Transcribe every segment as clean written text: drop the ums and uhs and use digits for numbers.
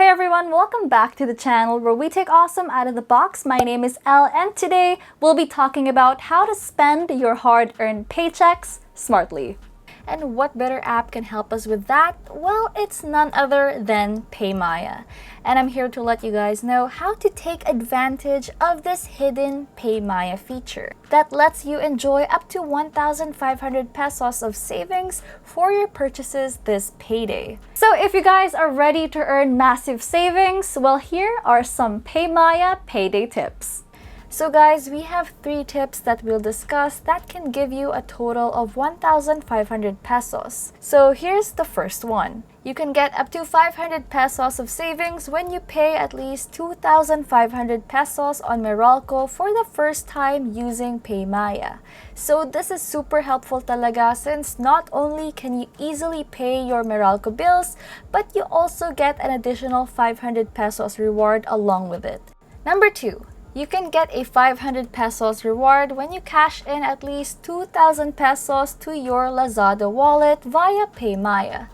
Hey everyone, welcome back to the channel where we take awesome out of the box. My name is Elle and today we'll be talking about how to spend your hard-earned paychecks smartly. And what better app can help us with that? Well, it's none other than Paymaya. And I'm here to let you guys know how to take advantage of this hidden Paymaya feature that lets you enjoy up to 1,500 pesos of savings for your purchases this payday. So if you guys are ready to earn massive savings, well, here are some Paymaya Payday tips. So guys, we have 3 tips that we'll discuss that can give you a total of 1,500 pesos. So here's the first one. You can get up to 500 pesos of savings when you pay at least 2,500 pesos on Meralco for the first time using Paymaya. So this is super helpful talaga since not only can you easily pay your Meralco bills, but you also get an additional 500 pesos reward along with it. Number 2. You can get a 500 pesos reward when you cash in at least 2,000 pesos to your Lazada wallet via Paymaya.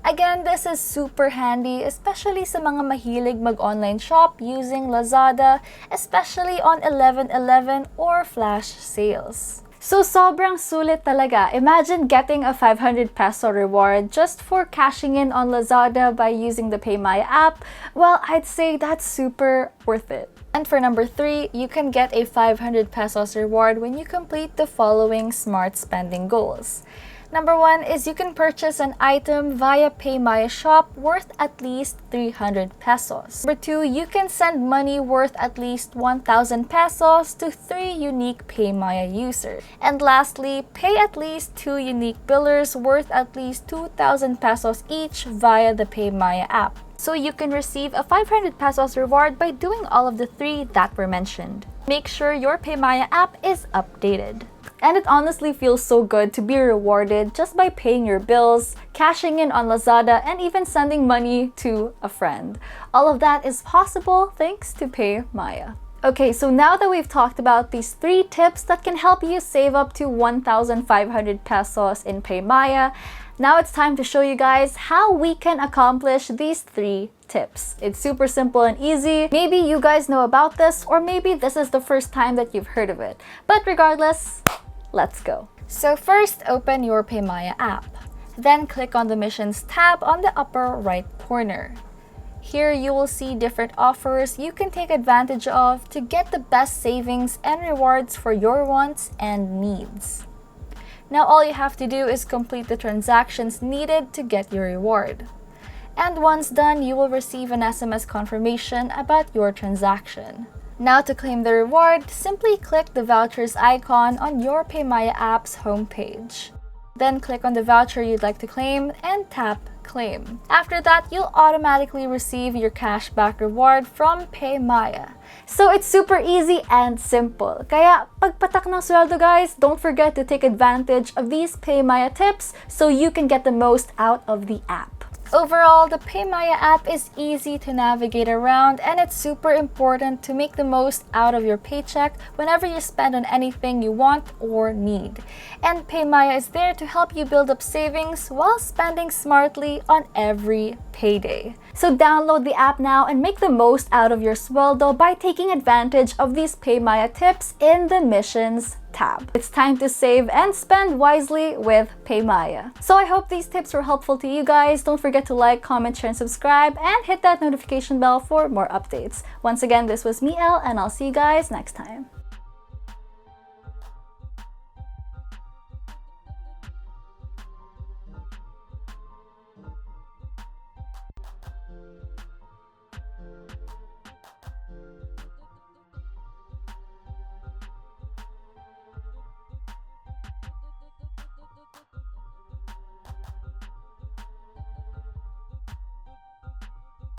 Again, this is super handy, especially sa mga mahilig mag-online shop using Lazada, especially on 11/11 or flash sales. So sobrang sulit talaga. Imagine getting a 500 peso reward just for cashing in on Lazada by using the Paymaya app. Well, I'd say that's super worth it. And for number 3, you can get a 500 pesos reward when you complete the following smart spending goals. Number 1 is you can purchase an item via Paymaya shop worth at least 300 pesos. Number 2, you can send money worth at least 1,000 pesos to 3 unique Paymaya users. And lastly, pay at least 2 unique billers worth at least 2,000 pesos each via the Paymaya app. So you can receive a 500 pesos reward by doing all of the 3 that were mentioned. Make sure your Paymaya app is updated. And it honestly feels so good to be rewarded just by paying your bills, cashing in on Lazada, and even sending money to a friend. All of that is possible thanks to Paymaya. Okay, so now that we've talked about these 3 tips that can help you save up to 1,500 pesos in Paymaya, now it's time to show you guys how we can accomplish these 3 tips. It's super simple and easy. Maybe you guys know about this, or maybe this is the first time that you've heard of it. But regardless, let's go. So first, open your Paymaya app. Then click on the Missions tab on the upper right corner. Here you will see different offers you can take advantage of to get the best savings and rewards for your wants and needs. Now all you have to do is complete the transactions needed to get your reward. And once done, you will receive an SMS confirmation about your transaction. Now to claim the reward, simply click the vouchers icon on your Paymaya app's homepage. Then click on the voucher you'd like to claim and tap Claim. After that, you'll automatically receive your cashback reward from Paymaya. So it's super easy and simple. Kaya pagpatak ng sweldo guys, don't forget to take advantage of these Paymaya tips so you can get the most out of the app. Overall, the Paymaya app is easy to navigate around and it's super important to make the most out of your paycheck whenever you spend on anything you want or need. And Paymaya is there to help you build up savings while spending smartly on every payday. So download the app now and make the most out of your sweldo by taking advantage of these Paymaya tips in the Missions tab. It's time to save and spend wisely with Paymaya. So I hope these tips were helpful to you guys. Don't forget to like, comment, share, and subscribe, and hit that notification bell for more updates. Once again, this was me, Elle, and I'll see you guys next time.